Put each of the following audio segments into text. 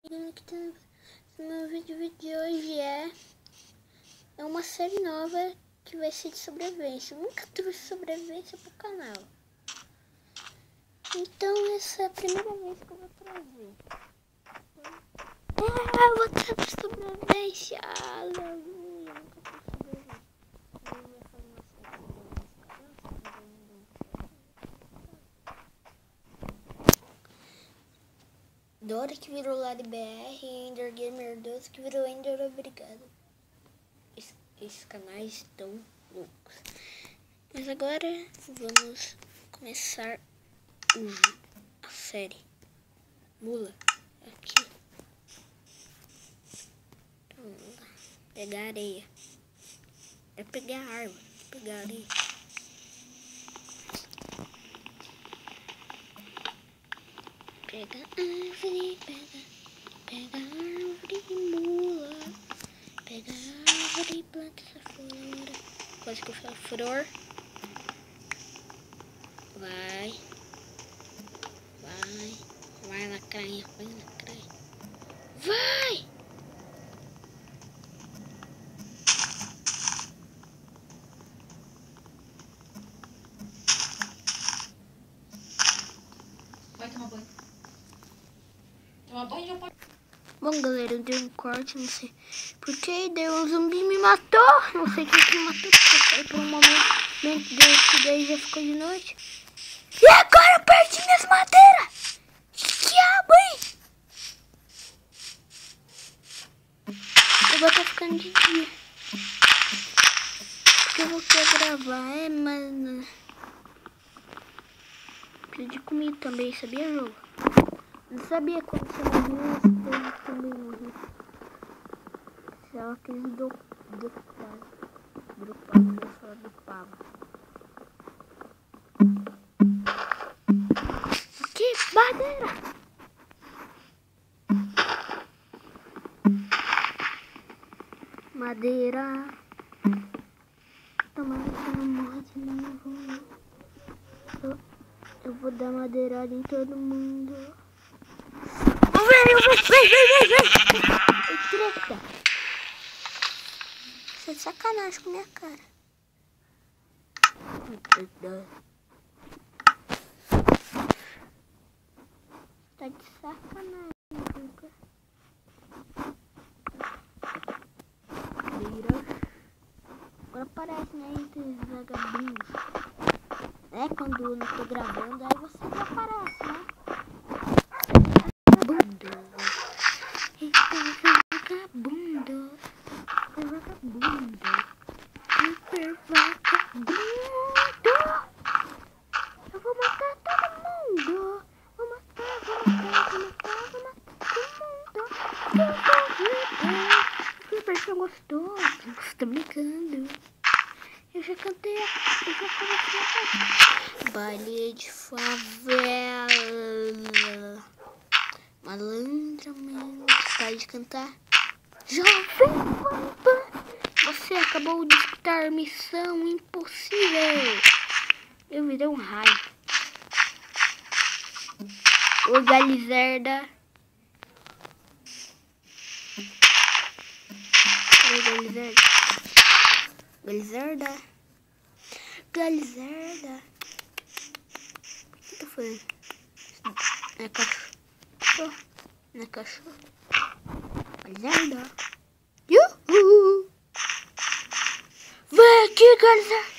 Meu vídeo de hoje é uma série nova que vai ser de sobrevivência. Eu nunca trouxe sobrevivência pro canal. Então essa é a primeira vez que eu vou trazer. Eu vou trazer sobrevivência. Aleluia. Eu nunca trouxe sobrevivência. Eu vou fazer uma série de Dora que virou Lari BR e Ender Gamer 12 que virou Ender Obrigado. Esses canais estão loucos. Mas agora vamos começar a série. Mula. Aqui. Então, vamos lá. Pegar areia. É pegar árvore. Pegar areia. Pega árvore, pega árvore, mula. Pega árvore e planta essa flor. Quase que eu falo flor. Vai. Vai lacrainha, vai lacrainha. Vai! Vai tomar banho. Tomar banho já pode. Bom, galera, eu dei um corte, não sei porque deu um zumbi me matou. Não sei quem que me matou, porque eu saí por um momento desse, daí já ficou de noite. E agora eu perdi minhas madeiras! Que diabo, hein? Eu vou estar ficando de dia. Porque eu vou querer gravar, mas preciso de comida também, sabia, jogo? Não sabia quando você morreu, você também morreu. Se ela quis dropar, não falar dropava. Que madeira! Madeira. Tomara que não morra de novo. Eu vou dar madeirada em todo mundo. Vem! Treta! Você é de sacanagem com minha cara. Tá de sacanagem, Luca. Agora aparece, né, entre os vagabundos. É quando eu não tô gravando, aí você já aparece, né? Vagabundo. Super vagabundo. Eu vou matar todo mundo. Vou matar todo mundo. Super são gostosos. Você tá brincando. Eu já comecei a cantar. Baile de favela. Malandramente. Pode cantar. Jovem Pan. Você acabou de escutar Missão Impossível. Eu virei um raio. O Galizerda. Galizerda. O que tá fazendo? É cachorro. Não é cachorro. Galizerda. Yuhu! Vem aqui, Galizerda.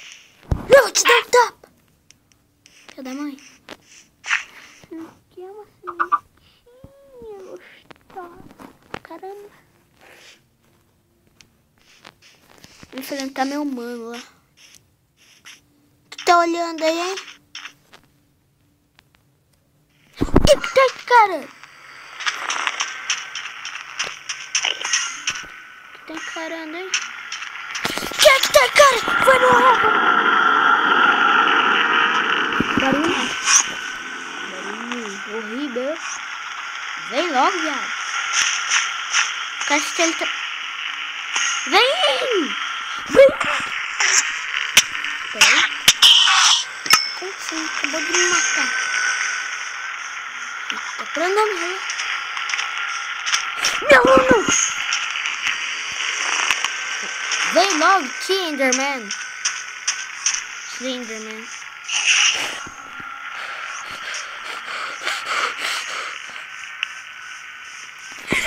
Eu vou te dar um tapa. Cadê a mãe? Aqui é uma sementinha gostosa. Caramba. Vou enfrentar meu mano lá. Tu tá olhando aí, hein? Que tá encarando? Que tá encarando, hein? Que tá encarando? Foi no rabo. Barulho horrível. Vem logo, viado. Castelo tá... Vem! Peraí. Como assim? Acabou de me matar. Tá pra não morrer. Não! Vem logo, Enderman. Enderman.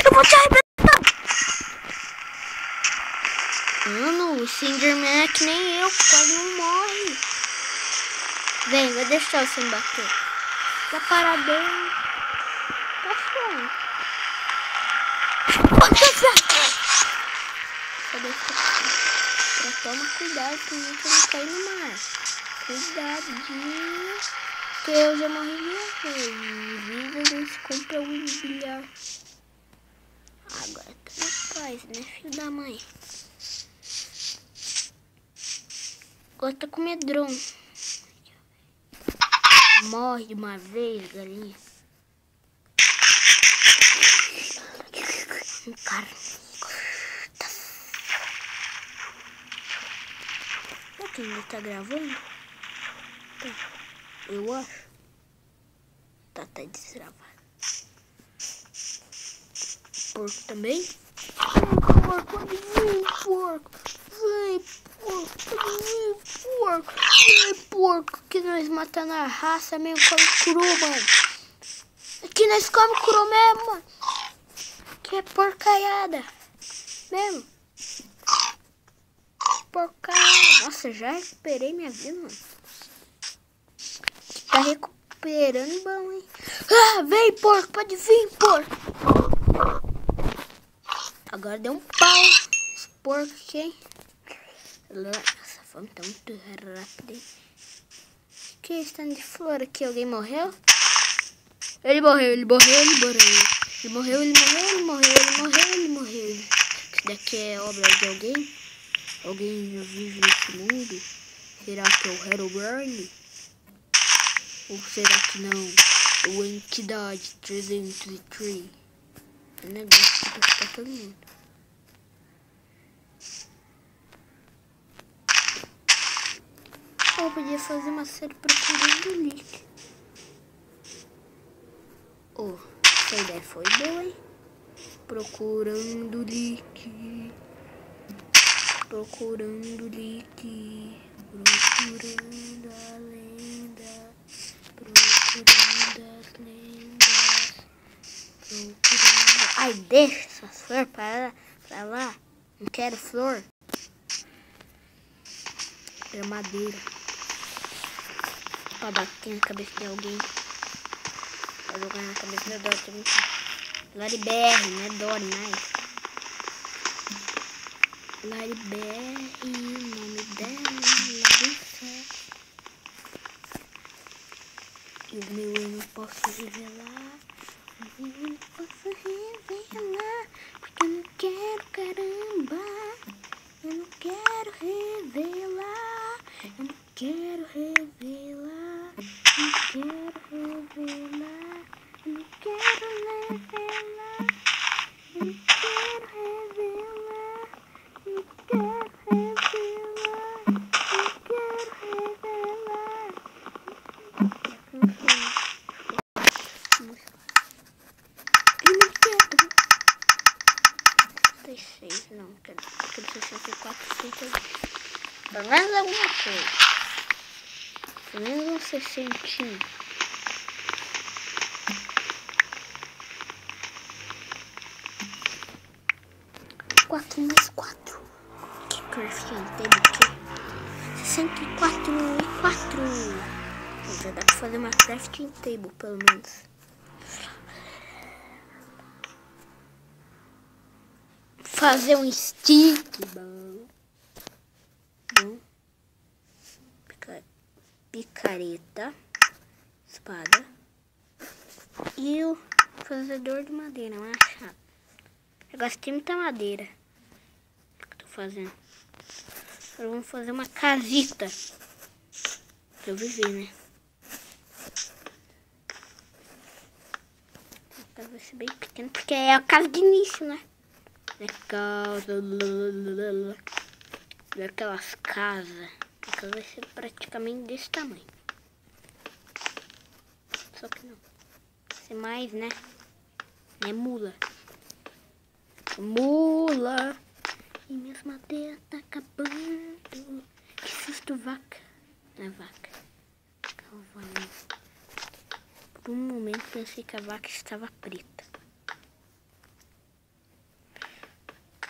Eu vou te arrebentar. Mano, o Enderman é que nem eu, quase não morre. Vem, vai deixar você me bater. Tá paradão. Tá suando. Toma cuidado comigo que eu não caio no mar. Cuidadinho. Porque eu já morri 2 vezes. Vida a gente compra um bilhar. Agora tu não faz, né, filho da mãe? Agora tá com medrão. Morre de uma vez, galinha. Cara. Será que ainda tá gravando? Tá. Eu acho. Tá destravado. Porco também? Porco, vem, porco. Vem, porco. Vem, porco. Vem, porco. Que nós matamos a raça mesmo, come cru, mano. Aqui nós come cru mesmo, mano. Que é porcaiada. Mesmo. Porcaiada. Nossa, já recuperei minha vida, mano. Tá recuperando bom, hein? Ah, vem, porco. Pode vir, porco. Agora deu um pau. Os porcos aqui, hein? Essa fome tá muito rápida, hein? Que stand de flor aqui? Alguém morreu? Ele morreu. Ele morreu. Isso daqui é obra de alguém? Alguém já vive nesse mundo? Será que é o Herobrine? Ou será que não? O Entidade 303? O negócio que tá todo mundo. Eu podia fazer uma série procurando o Lick. Oh, essa ideia foi boa, hein? Procurando Lick. Procurando Lick. Procurando a lenda. Procurando as lendas. Procurando... Ai, deixa essas flores pra lá. Não quero flor. Quero madeira. Pra bater na cabeça de alguém. Pra jogar na cabeça da Dory também. Lari BR, não é Dory mais. Lari BR, o nome dela, Larissa. E o meu eu não posso revelar. Eu não posso revelar. Porque eu não quero, caramba. Eu não quero revelar. Eu não quero revelar. Eu não quero revelar. Eu não quero revelar. Eu não quero revelar. Eu não quero revelar. Eu não quero revelar. Eu não quero. 66, não. Quero 64, 60. Pelo menos alguma coisa. Pelo menos uns 60. 4 mais 4. Que crafting table aqui? 64 e 4. Já dá pra fazer uma crafting table, pelo menos. Fazer um stick. Bom. Picareta. Espada. E o fazedor de madeira, machado. Eu gastei muita madeira. O que eu tô fazendo? Agora vamos fazer uma casita. Pra eu viver, né? A casa vai ser bem pequena, porque é a casa de início, né? É casa. Não é aquelas casas. A casa vai ser praticamente desse tamanho. Só que não. Vai ser mais, né? É mula. Mula. E minhas madeiras tá acabando. Que susto, vaca. Não é vaca. Cavalinho. Por um momento pensei que a vaca estava preta.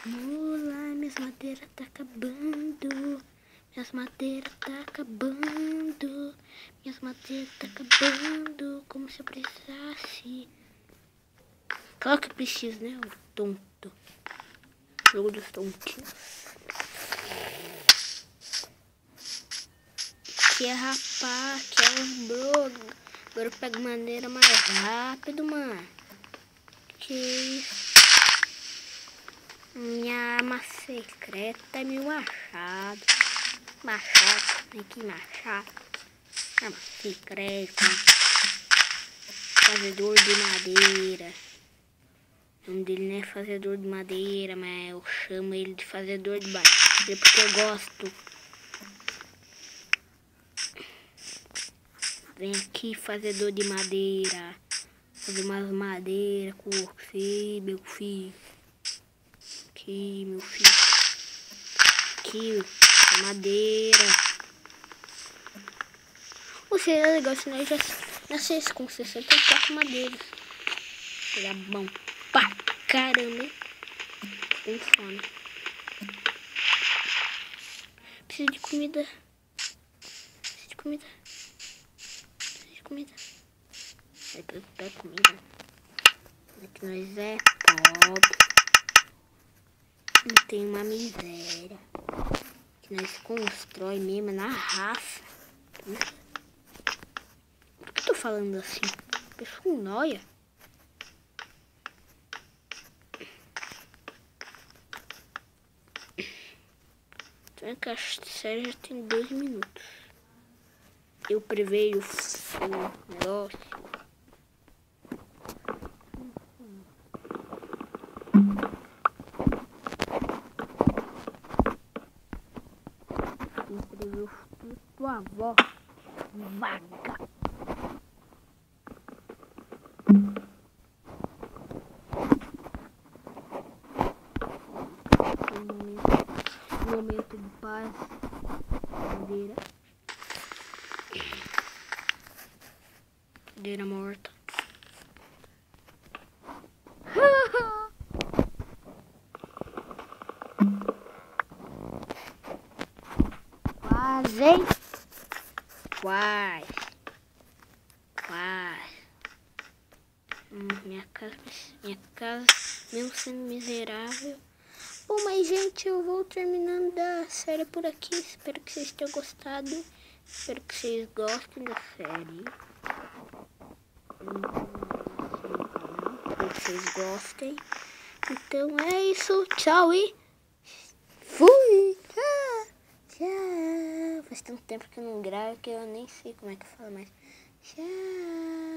Mula, minhas madeiras tá acabando. Minhas madeiras tá acabando. Minhas madeiras tá acabando. Como se eu precisasse. Claro que preciso, né? O tonto. Jogo dos tontinhos. Que é rapaz, que é os brogo. Agora eu pego madeira mais rápido, mano. Que isso? Minha arma secreta é meu machado. Machado, tem que machado. Arma secreta. Fazedor de madeira. O nome dele não é fazedor de madeira, mas eu chamo ele de fazedor de madeira porque eu gosto. Vem aqui, fazedor de madeira. Fazer umas madeiras com você, meu filho. Aqui, meu filho. Aqui, madeira. Ou seja, é legal se nós já nascesse com 64 madeiras. Seria bom pra caramba, hein? Com fome. Preciso de comida. Preciso de comida. Preciso de comida. Vai procurar comida. É que nós é pobre. Não tem uma miséria. Que nós constrói mesmo na raça. Por que eu tô falando assim? Pessoa nóia. Então que a série já tem 2 minutos. Eu preveio o negócio. Eu preveio o futuro da tua avó. Vaga. Momento de paz. Madeira. Madeira morta. Quase, hein? Quase. Quase. Minha casa, mesmo sendo miserável. Bom, mas gente, eu vou terminando a série por aqui. Espero que vocês tenham gostado. Espero que vocês gostem da série. Espero que vocês gostem. Então é isso. Tchau e fui. Tchau. Faz tanto tempo que eu não gravo que eu nem sei como é que fala mais. Tchau.